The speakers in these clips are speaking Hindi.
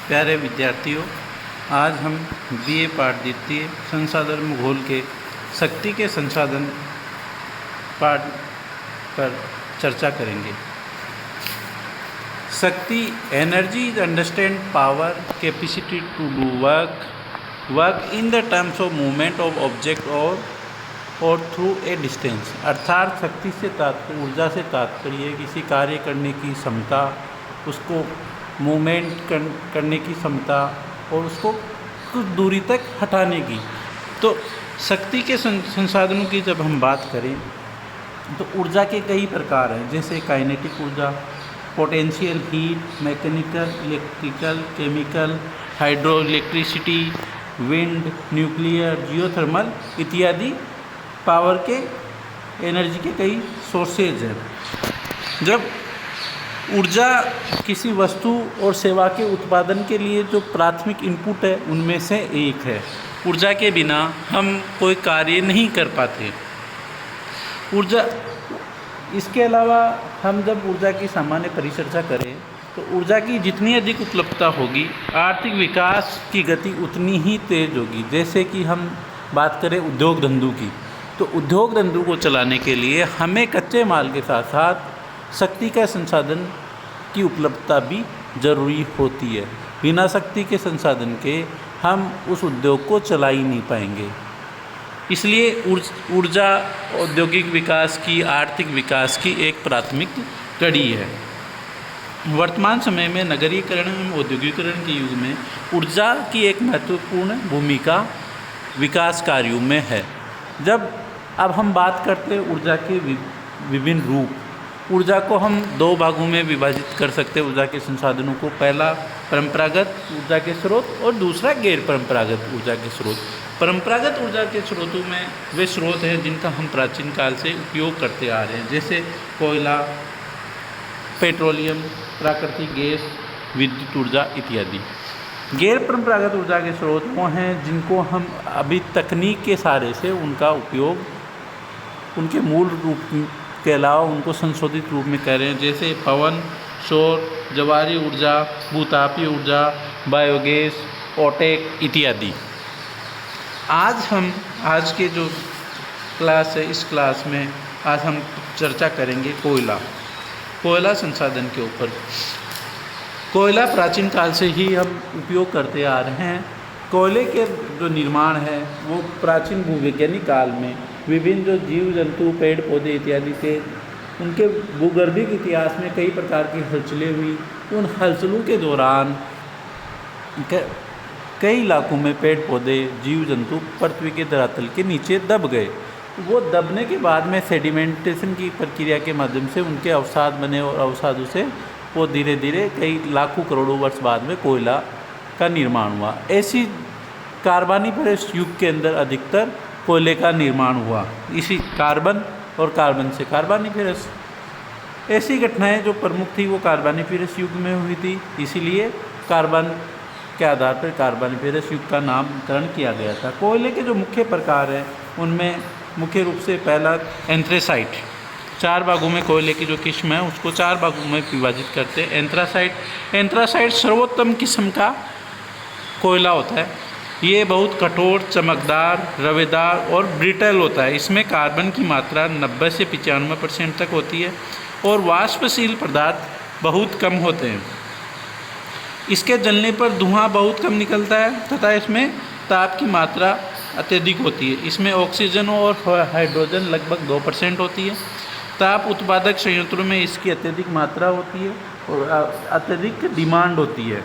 प्यारे विद्यार्थियों, आज हम बीए पाठ द्वितीय संसाधन भूगोल के शक्ति के संसाधन पाठ पर चर्चा करेंगे। शक्ति energy is understand power capacity to do work in the terms of movement of object और थ्रू ए डिस्टेंस। अर्थात शक्ति से तात्पर्य, ऊर्जा से तात्पर्य किसी कार्य करने की क्षमता, उसको मूवमेंट करने की क्षमता और उसको कुछ दूरी तक हटाने की। तो शक्ति के संसाधनों की जब हम बात करें तो ऊर्जा के कई प्रकार हैं, जैसे काइनेटिक ऊर्जा, potential heat, mechanical, electrical, chemical, hydro electricity, wind, nuclear, geothermal इत्यादि पावर के एनर्जी के कई सोर्सेज हैं। जब ऊर्जा किसी वस्तु और सेवा के उत्पादन के लिए जो प्राथमिक इनपुट है उनमें से एक है। ऊर्जा के बिना हम कोई कार्य नहीं कर पाते। ऊर्जा, इसके अलावा हम जब ऊर्जा की सामान्य परिचर्चा करें तो ऊर्जा की जितनी अधिक उपलब्धता होगी, आर्थिक विकास की गति उतनी ही तेज होगी। जैसे कि हम बात करें उद्योग धंधों की, तो उद्योग धंधों को चलाने के लिए हमें कच्चे माल के साथ साथ शक्ति का संसाधन की उपलब्धता भी जरूरी होती है। बिना शक्ति के संसाधन के हम उस उद्योग को चला ही नहीं पाएंगे। इसलिए ऊर्जा औद्योगिक विकास की, आर्थिक विकास की एक प्राथमिक कड़ी है। वर्तमान समय में नगरीकरण एवं औद्योगिकरण के युग में ऊर्जा की एक महत्वपूर्ण भूमिका विकास कार्यों में है। अब हम बात करते हैं ऊर्जा के विभिन्न रूप। ऊर्जा को हम दो भागों में विभाजित कर सकते हैं ऊर्जा के संसाधनों को। पहला परंपरागत ऊर्जा के स्रोत और दूसरा गैर परंपरागत ऊर्जा के स्रोत। परंपरागत ऊर्जा के स्रोतों में वे स्रोत हैं जिनका हम प्राचीन काल से उपयोग करते आ रहे हैं, जैसे कोयला, पेट्रोलियम, प्राकृतिक गैस, विद्युत ऊर्जा इत्यादि। गैर परंपरागत ऊर्जा के स्रोत वो हैं जिनको हम अभी तकनीक के सहारे से उनका उपयोग उनके मूल रूप के अलावा उनको संशोधित रूप में कर रहे हैं, जैसे पवन, सौर, जवारी ऊर्जा, भूतापीय ऊर्जा, बायोगैस, ऑटेक इत्यादि। आज के जो क्लास है, इस क्लास में आज हम चर्चा करेंगे कोयला संसाधन के ऊपर। कोयला प्राचीन काल से ही हम उपयोग करते आ रहे हैं। कोयले के जो निर्माण है वो प्राचीन भूवैज्ञानिक काल में विभिन्न जो जीव जंतु, पेड़ पौधे इत्यादि थे, उनके भूगर्भिक इतिहास में कई प्रकार की हलचलें हुई। उन हलचलों के दौरान कई इलाकों में पेड़ पौधे, जीव जंतु पृथ्वी के धरातल के नीचे दब गए। वो दबने के बाद में सेडिमेंटेशन की प्रक्रिया के माध्यम से उनके अवसाद बने और अवसादों से वो धीरे धीरे कई लाखों करोड़ों वर्ष बाद में कोयला का निर्माण हुआ। ऐसी कार्बनिफेरस युग के अंदर अधिकतर कोयले का निर्माण हुआ। इसी कार्बन और कार्बन से कार्बनिफेरस, ऐसी घटनाएं जो प्रमुख थी वो कार्बनिफेरस युग में हुई थी। इसीलिए कार्बन के आधार पर कार्बनिफेरस युग का नामकरण किया गया था। कोयले के जो मुख्य प्रकार हैं उनमें मुख्य रूप से पहला एंथ्रेसाइट। 4 भागों में कोयले की जो किस्म है उसको 4 भागों में विभाजित करते हैं। एंथ्रासाइट सर्वोत्तम किस्म का कोयला होता है। ये बहुत कठोर, चमकदार, रवेदार और ब्रिटल होता है। इसमें कार्बन की मात्रा 90 से 95% तक होती है और वाष्पशील पदार्थ बहुत कम होते हैं। इसके जलने पर धुआं बहुत कम निकलता है तथा इसमें ताप की मात्रा अत्यधिक होती है। इसमें ऑक्सीजन और हाइड्रोजन लगभग 2% होती है। ताप उत्पादक संयंत्रों में इसकी अत्यधिक मात्रा होती है और अत्यधिक डिमांड होती है।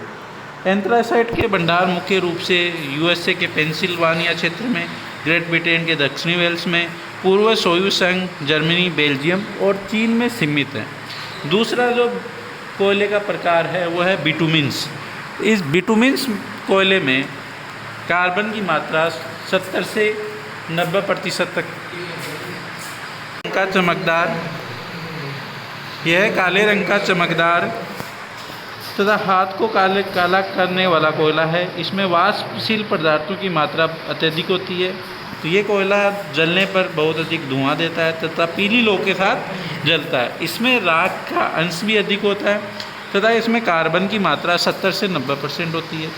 एंथ्रासाइट के भंडार मुख्य रूप से यूएसए के पेंसिल्वानिया क्षेत्र में, ग्रेट ब्रिटेन के दक्षिणी वेल्स में, पूर्व सोवियत संघ, जर्मनी, बेल्जियम और चीन में सीमित हैं। दूसरा जो कोयले का प्रकार है वो है बिटुमिन्स। इस बिटुमिन्स कोयले में कार्बन की मात्रा 70 से 90% तक का चमकदार, यह काले रंग का चमकदार तथा हाथ को काला करने वाला कोयला है। इसमें वाष्पशील पदार्थों की मात्रा अत्यधिक होती है। तो ये कोयला जलने पर बहुत अधिक धुआं देता है तथा पीली लौ के साथ जलता है। इसमें राख का अंश भी अधिक होता है। तथा इसमें कार्बन की मात्रा 70 से 90% होती है।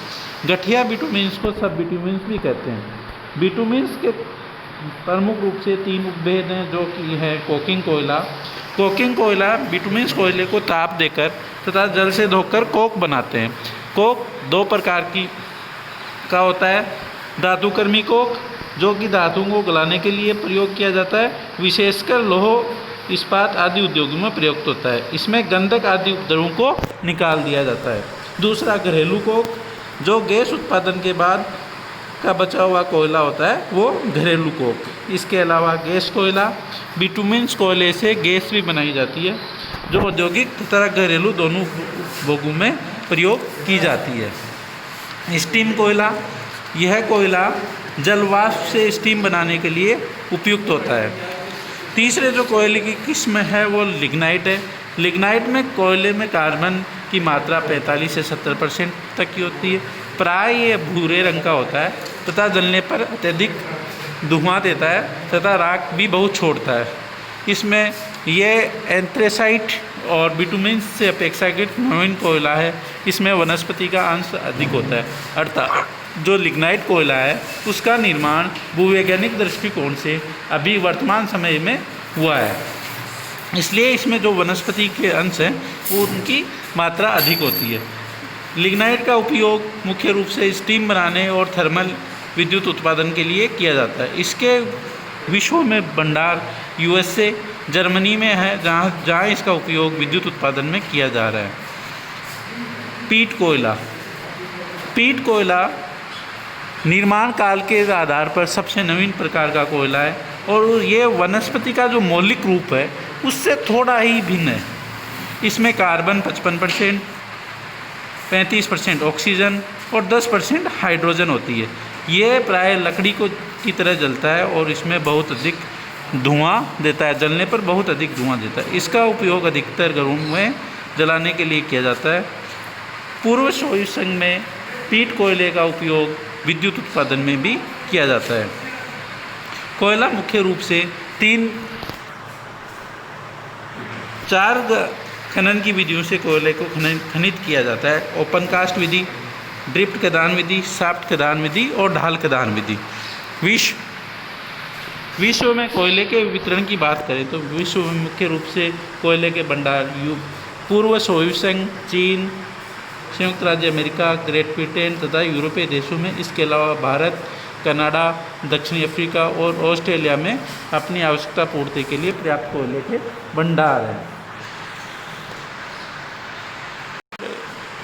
गठिया बिटुमिन्स को सब बिटुमिन्स भी कहते हैं। बिटुमिन्स के प्रमुख रूप से 3 उपभेद हैं, जो कि है कोकिंग कोयला। कोकिंग कोयला बिटुमिन्स कोयले को ताप देकर तथा जल से धोकर कोक बनाते हैं। कोक 2 प्रकार का होता है। धातुकर्मी कोक, जो कि धातुओं को गलाने के लिए प्रयोग किया जाता है, विशेषकर लौह, इस्पात आदि उद्योगों में प्रयुक्त होता है। इसमें गंधक आदि उपद्रवों को निकाल दिया जाता है। दूसरा घरेलू कोक, जो गैस उत्पादन के बाद का बचा हुआ कोयला होता है, वो घरेलू कोक। इसके अलावा गैस कोयला, बिटुमिन्स कोयले से गैस भी बनाई जाती है, जो औद्योगिक तथा घरेलू दोनों उपभोगों में प्रयोग की जाती है। स्टीम कोयला, यह कोयला जलवाष्प से स्टीम बनाने के लिए उपयुक्त होता है। तीसरे जो कोयले की किस्म है वो लिग्नाइट है। लिग्नाइट में कोयले में कार्बन की मात्रा 45 से 70% तक की होती है। प्राय ये भूरे रंग का होता है तथा जलने पर अत्यधिक धुआं देता है तथा राख भी बहुत छोड़ता है। इसमें यह एंथ्रेसाइट और बिटुमिन्स से अपेक्षाकृत नवीन कोयला है। इसमें वनस्पति का अंश अधिक होता है। अर्थात जो लिग्नाइट कोयला है उसका निर्माण भूवैज्ञानिक दृष्टिकोण से अभी वर्तमान समय में हुआ है, इसलिए इसमें जो वनस्पति के अंश हैं वो उनकी मात्रा अधिक होती है। लिग्नाइट का उपयोग मुख्य रूप से स्टीम बनाने और थर्मल विद्युत उत्पादन के लिए किया जाता है। इसके विश्व में भंडार USA, जर्मनी में है, जहाँ इसका उपयोग विद्युत उत्पादन में किया जा रहा है। पीट कोयला, पीट कोयला निर्माण काल के आधार पर सबसे नवीन प्रकार का कोयला है और ये वनस्पति का जो मौलिक रूप है उससे थोड़ा ही भिन्न है। इसमें कार्बन 55%, 35% ऑक्सीजन और 10% हाइड्रोजन होती है। ये प्राय लकड़ी की तरह जलता है और इसमें बहुत अधिक धुआं देता है, जलने पर बहुत अधिक धुआं देता है। इसका उपयोग अधिकतर घरों में जलाने के लिए किया जाता है। पूर्व सोवियत संघ में पीट कोयले का उपयोग विद्युत उत्पादन में भी किया जाता है। कोयला मुख्य रूप से 4 खनन की विधियों से कोयले को खनित किया जाता है। ओपन कास्ट विधि, ड्रिफ्ट खदान विधि, शाफ्ट खदान विधि और ढाल खदान विधि। विश्व में कोयले के वितरण की बात करें तो विश्व में मुख्य रूप से कोयले के भंडार पूर्व सोवियत संघ, चीन, संयुक्त राज्य अमेरिका, ग्रेट ब्रिटेन तथा यूरोपीय देशों में, इसके अलावा भारत, कनाडा, दक्षिणी अफ्रीका और ऑस्ट्रेलिया में अपनी आवश्यकता पूर्ति के लिए पर्याप्त कोयले के भंडार हैं।